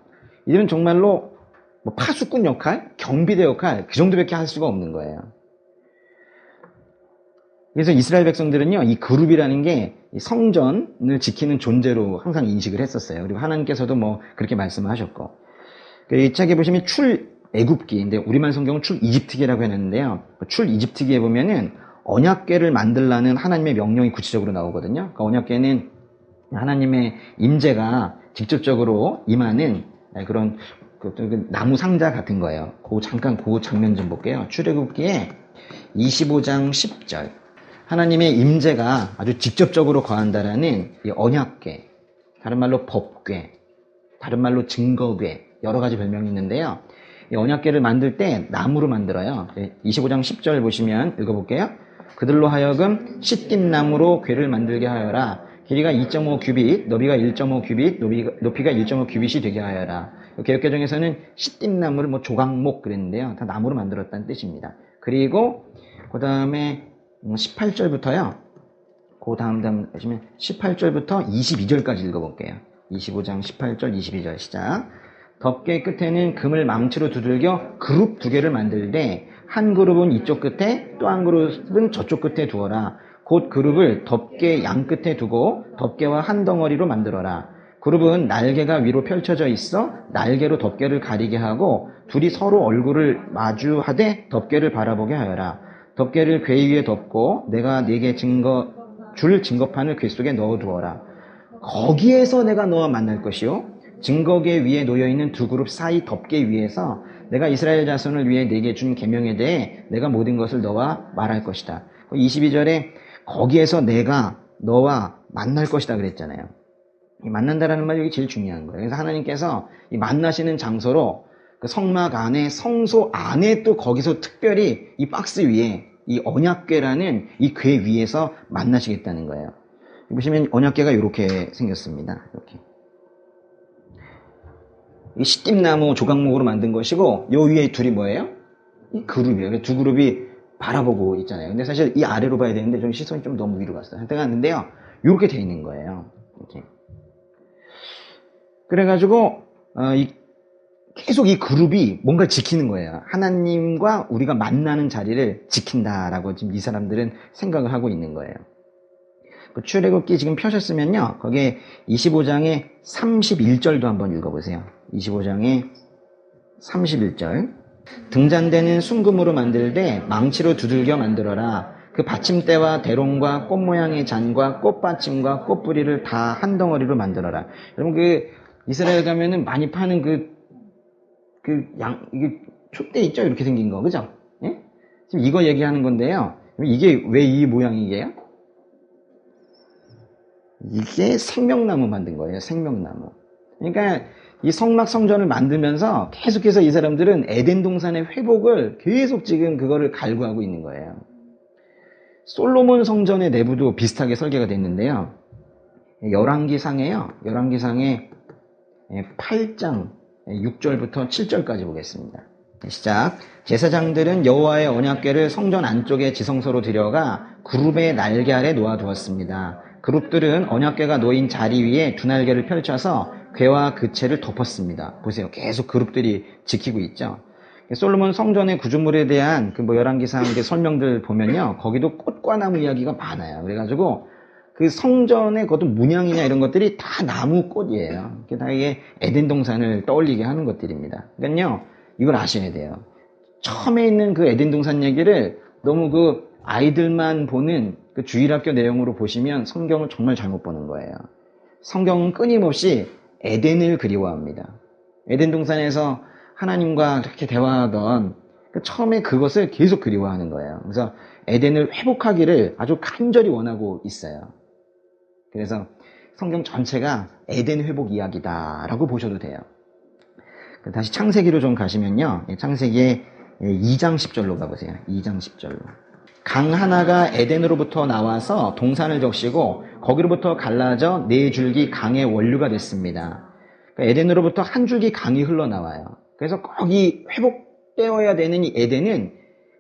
이들은 정말로 뭐 파수꾼 역할, 경비대 역할 그 정도밖에 할 수가 없는 거예요. 그래서 이스라엘 백성들은요, 이 그룹이라는 게 성전을 지키는 존재로 항상 인식을 했었어요. 그리고 하나님께서도 뭐 그렇게 말씀하셨고, 이 책에 보시면 출애굽기인데 우리말 성경은 출이집트기라고 해놨는데요. 출이집트기에 보면은 언약궤를 만들라는 하나님의 명령이 구체적으로 나오거든요. 그러니까 언약궤는 하나님의 임재가 직접적으로 임하는 그런 나무 상자 같은 거예요. 잠깐 그 장면 좀 볼게요. 출애굽기에 25장 10절. 하나님의 임재가 아주 직접적으로 거한다라는 이 언약궤, 다른 말로 법궤, 다른 말로 증거궤, 여러 가지 별명이 있는데요. 이 언약궤를 만들 때 나무로 만들어요. 25장 10절 보시면 읽어볼게요. 그들로 하여금 시띠나무로 궤를 만들게 하여라. 길이가 2.5 규빗, 너비가 1.5 규빗, 높이가 1.5 규빗이 되게 하여라. 개역개정에서는 시띠나무를 뭐 조각목 그랬는데요. 다 나무로 만들었다는 뜻입니다. 그리고 그 다음에 18절부터요. 그 다음 보시면 18절부터 22절까지 읽어볼게요. 25장 18절, 22절 시작. 덮개 끝에는 금을 망치로 두들겨 그룹 두 개를 만들되 한 그룹은 이쪽 끝에 또 한 그룹은 저쪽 끝에 두어라. 곧 그룹을 덮개 양 끝에 두고 덮개와 한 덩어리로 만들어라. 그룹은 날개가 위로 펼쳐져 있어 날개로 덮개를 가리게 하고 둘이 서로 얼굴을 마주하되 덮개를 바라보게 하여라. 덮개를 궤 위에 덮고 내가 네게 줄 증거판을 궤 속에 넣어두어라. 거기에서 내가 너와 만날 것이요 증거궤 위에 놓여있는 두 그룹 사이 덮개 위에서 내가 이스라엘 자손을 위해 네게 준 계명에 대해 내가 모든 것을 너와 말할 것이다. 22절에 거기에서 내가 너와 만날 것이다 그랬잖아요. 이 만난다라는 말이 여기 제일 중요한 거예요. 그래서 하나님께서 이 만나시는 장소로 그 성막 안에 성소 안에 또 거기서 특별히 이 박스 위에 이 언약궤라는 이 궤 위에서 만나시겠다는 거예요. 보시면 언약궤가 이렇게 생겼습니다. 이렇게. 이 시띠나무 조각목으로 만든 것이고 요 위에 둘이 뭐예요? 이 그룹이에요. 두 그룹이 바라보고 있잖아요. 근데 사실 이 아래로 봐야 되는데 좀 시선이 좀 너무 위로 갔어요. 한때가 왔는데요. 이렇게 돼 있는 거예요. 이렇게. 그래가지고 계속 이 그룹이 뭔가 지키는 거예요. 하나님과 우리가 만나는 자리를 지킨다라고 지금 이 사람들은 생각을 하고 있는 거예요. 그 출애굽기 지금 펴셨으면요. 거기에 25장의 31절도 한번 읽어보세요. 25장의 31절. 등잔대는 순금으로 만들되 망치로 두들겨 만들어라. 그 받침대와 대롱과 꽃 모양의 잔과 꽃받침과 꽃뿌리를 다 한 덩어리로 만들어라. 여러분 이스라엘 가면은 많이 파는 이게 촛대 있죠? 이렇게 생긴 거, 그죠? 예? 지금 이거 얘기하는 건데요. 이게 왜 이 모양이게요? 이게 생명나무 만든 거예요, 생명나무. 그러니까 이 성막 성전을 만들면서 계속해서 이 사람들은 에덴 동산의 회복을 계속 지금 그거를 갈구하고 있는 거예요. 솔로몬 성전의 내부도 비슷하게 설계가 됐는데요. 열왕기상에 8장 6절부터 7절까지 보겠습니다. 시작. 제사장들은 여호와의 언약궤를 성전 안쪽에 지성소로 들여가 그룹의 날개 아래 놓아두었습니다. 그룹들은 언약궤가 놓인 자리 위에 두 날개를 펼쳐서 궤와 그 채를 덮었습니다. 보세요. 계속 그룹들이 지키고 있죠. 솔로몬 성전의 구조물에 대한 열왕기상 설명들 보면요. 거기도 꽃과 나무 이야기가 많아요. 그래가지고 그 성전의 그것도 문양이나 이런 것들이 다 나무 꽃이에요. 다 이게 에덴 동산을 떠올리게 하는 것들입니다. 그러니까요. 이걸 아셔야 돼요. 처음에 있는 그 에덴 동산 얘기를 너무 아이들만 보는 그 주일학교 내용으로 보시면 성경을 정말 잘못 보는 거예요. 성경은 끊임없이 에덴을 그리워합니다. 에덴 동산에서 하나님과 그렇게 대화하던 처음에 그것을 계속 그리워하는 거예요. 그래서 에덴을 회복하기를 아주 간절히 원하고 있어요. 그래서 성경 전체가 에덴 회복 이야기다라고 보셔도 돼요. 다시 창세기로 좀 가시면요. 창세기의 2장 10절로 가보세요. 2장 10절로. 강 하나가 에덴으로부터 나와서 동산을 적시고 거기로부터 갈라져 네 줄기 강의 원류가 됐습니다. 그러니까 에덴으로부터 한 줄기 강이 흘러나와요. 그래서 거기 회복되어야 되는 이 에덴은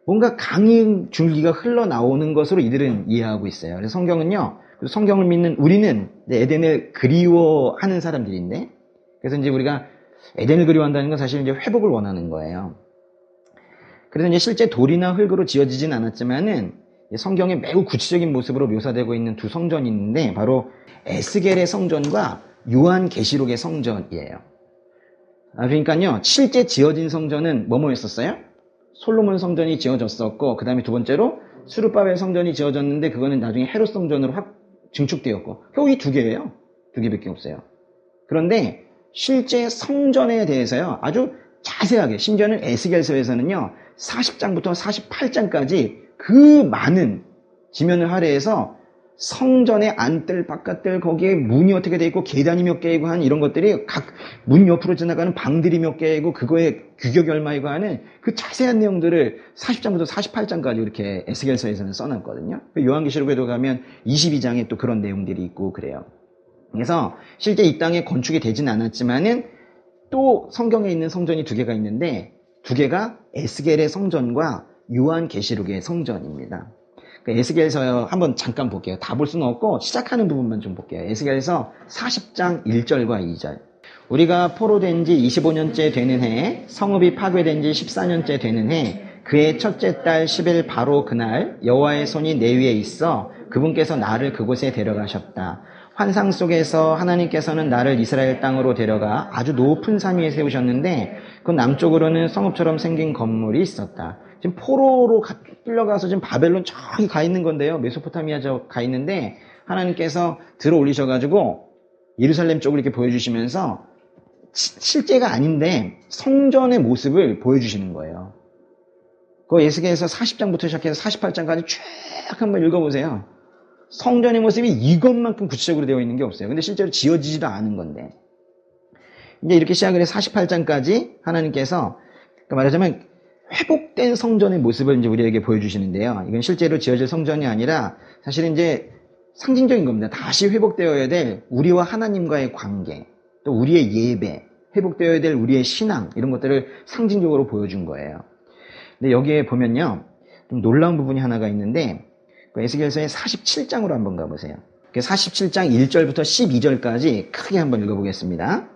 뭔가 강의 줄기가 흘러나오는 것으로 이들은 이해하고 있어요. 그래서 성경은요. 성경을 믿는 우리는 에덴을 그리워하는 사람들인데, 그래서 이제 우리가 에덴을 그리워한다는 건 사실 이제 회복을 원하는 거예요. 그래서 이제 실제 돌이나 흙으로 지어지진 않았지만은 성경에 매우 구체적인 모습으로 묘사되고 있는 두 성전이 있는데, 바로 에스겔의 성전과 요한계시록의 성전이에요. 그러니까요, 실제 지어진 성전은 뭐였었어요? 솔로몬 성전이 지어졌었고, 그 다음에 두 번째로 스룹바벨 성전이 지어졌는데, 그거는 나중에 헤롯 성전으로 확 증축되었고, 겨우 이 두 개예요. 두 개밖에 없어요. 그런데 실제 성전에 대해서요, 아주 자세하게, 심지어는 에스겔서에서는요 40장부터 48장까지 그 많은 지면을 할애해서 성전의 안뜰, 바깥뜰, 거기에 문이 어떻게 돼 있고 계단이 몇 개이고 한 이런 것들이 각 문 옆으로 지나가는 방들이 몇 개이고 그거에 규격이 얼마이고 하는 그 자세한 내용들을 40장부터 48장까지 이렇게 에스겔서에서는 써놨거든요. 요한계시록에도 가면 22장에 또 그런 내용들이 있고 그래요. 그래서 실제 이 땅에 건축이 되진 않았지만은 또 성경에 있는 성전이 두 개가 있는데, 두 개가 에스겔의 성전과 요한계시록의 성전입니다. 에스겔서 한번 잠깐 볼게요. 다 볼 수는 없고 시작하는 부분만 좀 볼게요. 에스겔서 40장 1절과 2절. 우리가 포로된 지 25년째 되는 해, 성읍이 파괴된 지 14년째 되는 해, 그의 첫째 달 10일 바로 그날 여호와의 손이 내 위에 있어 그분께서 나를 그곳에 데려가셨다. 환상 속에서 하나님께서는 나를 이스라엘 땅으로 데려가 아주 높은 산 위에 세우셨는데, 그 남쪽으로는 성읍처럼 생긴 건물이 있었다. 지금 포로로 끌려가서 지금 바벨론 저기 가 있는 건데요. 메소포타미아 저 가 있는데, 하나님께서 들어 올리셔가지고 예루살렘 쪽을 이렇게 보여주시면서 실제가 아닌데 성전의 모습을 보여주시는 거예요. 그 에스겔서 40장부터 시작해서 48장까지 쭉 한번 읽어보세요. 성전의 모습이 이것만큼 구체적으로 되어 있는 게 없어요. 근데 실제로 지어지지도 않은 건데. 이제 이렇게 시작을 해서 48장까지 하나님께서, 그러니까 말하자면 회복된 성전의 모습을 이제 우리에게 보여주시는데요. 이건 실제로 지어질 성전이 아니라 사실은 이제 상징적인 겁니다. 다시 회복되어야 될 우리와 하나님과의 관계, 또 우리의 예배, 회복되어야 될 우리의 신앙, 이런 것들을 상징적으로 보여준 거예요. 근데 여기에 보면요, 좀 놀라운 부분이 하나가 있는데, 에스겔서의 47장으로 한번 가보세요. 47장 1절부터 12절까지 크게 한번 읽어보겠습니다.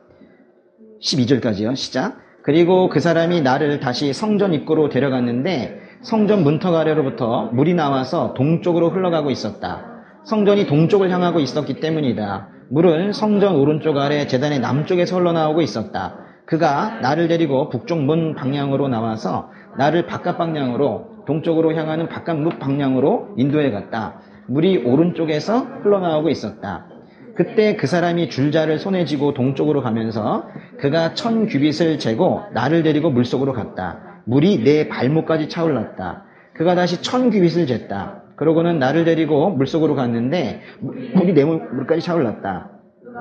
12절까지요. 시작. 그리고 그 사람이 나를 다시 성전 입구로 데려갔는데, 성전 문턱 아래로부터 물이 나와서 동쪽으로 흘러가고 있었다. 성전이 동쪽을 향하고 있었기 때문이다. 물은 성전 오른쪽 아래 제단의 남쪽에서 흘러나오고 있었다. 그가 나를 데리고 북쪽 문 방향으로 나와서 나를 바깥 방향으로, 동쪽으로 향하는 바깥문 방향으로 인도해 갔다. 물이 오른쪽에서 흘러나오고 있었다. 그때 그 사람이 줄자를 손에 쥐고 동쪽으로 가면서 그가 1000규빗을 재고 나를 데리고 물속으로 갔다. 물이 내 발목까지 차올랐다. 그가 다시 1000규빗을 쟀다. 그러고는 나를 데리고 물속으로 갔는데 물이 내 물까지 차올랐다.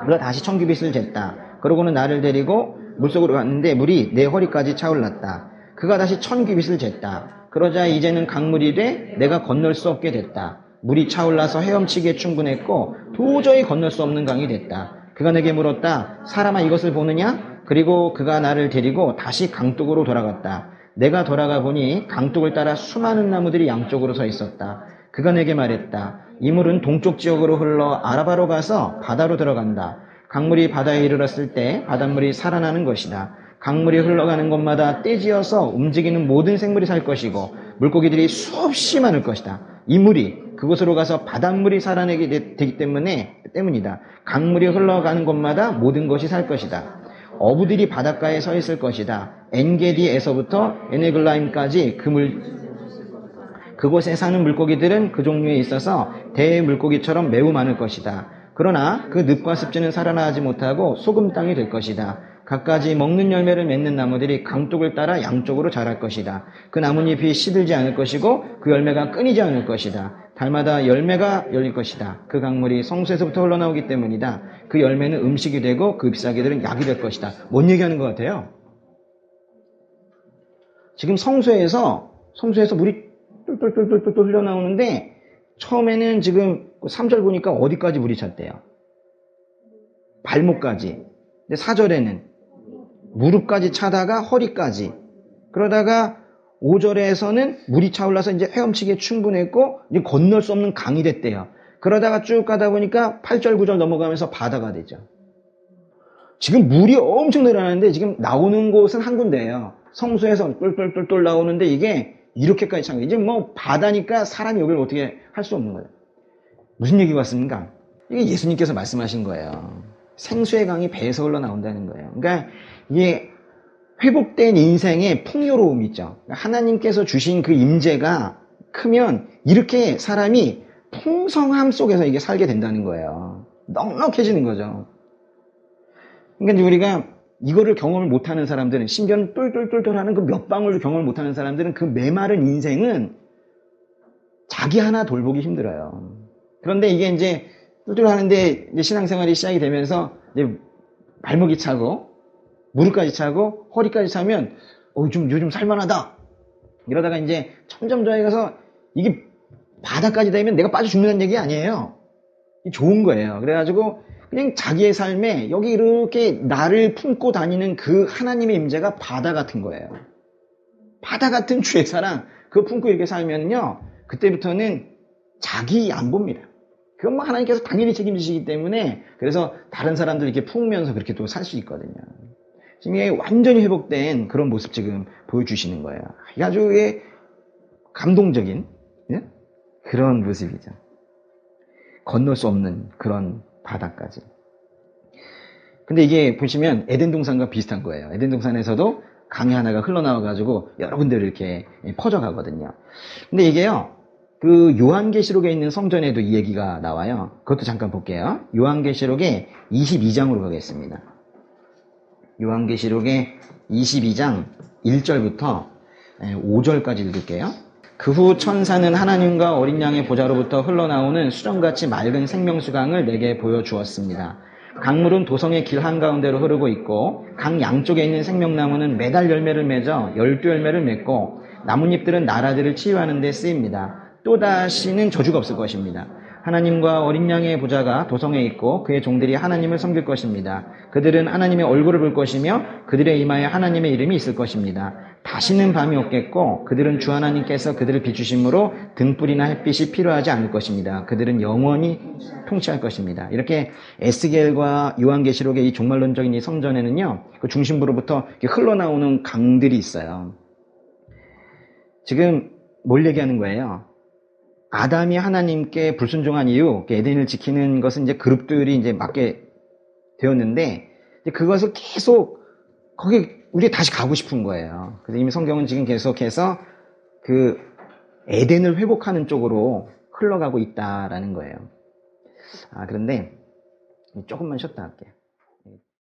그가 다시 1000규빗을 쟀다. 그러고는 나를 데리고 물속으로 갔는데 물이 내 허리까지 차올랐다. 그가 다시 1000규빗을 쟀다. 그러자 이제는 강물이 돼 내가 건널 수 없게 됐다. 물이 차올라서 헤엄치기에 충분했고 도저히 건널 수 없는 강이 됐다. 그가 내게 물었다. 사람아, 이것을 보느냐? 그리고 그가 나를 데리고 다시 강둑으로 돌아갔다. 내가 돌아가 보니 강둑을 따라 수많은 나무들이 양쪽으로 서 있었다. 그가 내게 말했다. 이 물은 동쪽 지역으로 흘러 아라바로 가서 바다로 들어간다. 강물이 바다에 이르렀을 때 바닷물이 살아나는 것이다. 강물이 흘러가는 곳마다 떼지어서 움직이는 모든 생물이 살 것이고 물고기들이 수없이 많을 것이다. 이 물이 그곳으로 가서 바닷물이 살아나게 되기 때문이다. 강물이 흘러가는 곳마다 모든 것이 살 것이다. 어부들이 바닷가에 서 있을 것이다. 엔게디에서부터 에네글라임까지 그곳에 사는 물고기들은 그 종류에 있어서 대물고기처럼 매우 많을 것이다. 그러나 그 늪과 습지는 살아나지 못하고 소금 땅이 될 것이다. 갖가지 먹는 열매를 맺는 나무들이 강둑을 따라 양쪽으로 자랄 것이다. 그 나뭇잎이 시들지 않을 것이고 그 열매가 끊이지 않을 것이다. 달마다 열매가 열릴 것이다. 그 강물이 성소에서부터 흘러나오기 때문이다. 그 열매는 음식이 되고 그 잎사귀들은 약이 될 것이다. 뭔 얘기하는 것 같아요? 지금 성소에서 물이 똘똘똘똘 흘러나오는데, 처음에는 지금 3절 보니까 어디까지 물이 찼대요? 발목까지. 근데 4절에는 무릎까지 차다가 허리까지. 그러다가 5절에서는 물이 차올라서 이제 헤엄치기에 충분했고 이제 건널 수 없는 강이 됐대요. 그러다가 쭉 가다 보니까 8절 9절 넘어가면서 바다가 되죠. 지금 물이 엄청 늘어나는데 지금 나오는 곳은 한 군데예요. 성소에서 똘똘똘똘 나오는데 이게 이렇게까지 찬 거예요. 이제 뭐 바다니까 사람이 여기를 어떻게 할 수 없는 거예요. 무슨 얘기가 왔습니까? 이게 예수님께서 말씀하신 거예요. 생수의 강이 배에서 흘러나온다는 거예요. 그러니까 이게 회복된 인생의 풍요로움 있죠. 하나님께서 주신 그 임재가 크면 이렇게 사람이 풍성함 속에서 이게 살게 된다는 거예요. 넉넉해지는 거죠. 그러니까 이제 우리가 이거를 경험을 못하는 사람들은, 심지어는 똘똘똘똘하는 그 몇 방울도 경험을 못하는 사람들은 그 메마른 인생은 자기 하나 돌보기 힘들어요. 그런데 이게 이제 똘똘하는데 이제 신앙생활이 시작이 되면서 이제 발목이 차고 무릎까지 차고 허리까지 차면 요즘 살만하다. 이러다가 이제 점점 저에 가서 이게 바닥까지 되면 내가 빠져 죽는다는 얘기 아니에요. 좋은 거예요. 그래가지고 그냥 자기의 삶에 여기 이렇게 나를 품고 다니는 그 하나님의 임재가 바다 같은 거예요. 바다 같은 주의 사랑 그거 품고 이렇게 살면요, 그때부터는 자기 안 봅니다. 그건 뭐 하나님께서 당연히 책임지시기 때문에, 그래서 다른 사람들 이렇게 품으면서 그렇게 또 살 수 있거든요. 지금 이게 완전히 회복된 그런 모습 지금 보여주시는 거예요. 아주 감동적인, 예? 그런 모습이죠. 건널 수 없는 그런 바다까지. 근데 이게 보시면 에덴 동산과 비슷한 거예요. 에덴 동산에서도 강이 하나가 흘러나와가지고 여러 군데로 이렇게 퍼져가거든요. 근데 이게요, 그 요한계시록에 있는 성전에도 이 얘기가 나와요. 그것도 잠깐 볼게요. 요한계시록의 22장으로 가겠습니다. 요한계시록의 22장 1절부터 5절까지 읽을게요. 그 후 천사는 하나님과 어린 양의 보좌로부터 흘러나오는 수정같이 맑은 생명수강을 내게 보여주었습니다. 강물은 도성의 길 한가운데로 흐르고 있고 강 양쪽에 있는 생명나무는 매달 열매를 맺어 12열매를 맺고 나뭇잎들은 나라들을 치유하는 데 쓰입니다. 또다시는 저주가 없을 것입니다. 하나님과 어린 양의 보좌가 도성에 있고 그의 종들이 하나님을 섬길 것입니다. 그들은 하나님의 얼굴을 볼 것이며 그들의 이마에 하나님의 이름이 있을 것입니다. 다시는 밤이 없겠고 그들은 주 하나님께서 그들을 비추심으로 등불이나 햇빛이 필요하지 않을 것입니다. 그들은 영원히 통치할 것입니다. 이렇게 에스겔과 요한계시록의 이 종말론적인 이 성전에는요, 그 중심부로부터 흘러나오는 강들이 있어요. 지금 뭘 얘기하는 거예요? 아담이 하나님께 불순종한 이후 에덴을 지키는 것은 이제 그룹들이 이제 맡게 되었는데, 그것을 계속 거기 우리가 다시 가고 싶은 거예요. 그래서 이미 성경은 지금 계속해서 그 에덴을 회복하는 쪽으로 흘러가고 있다라는 거예요. 그런데 조금만 쉬었다 할게요.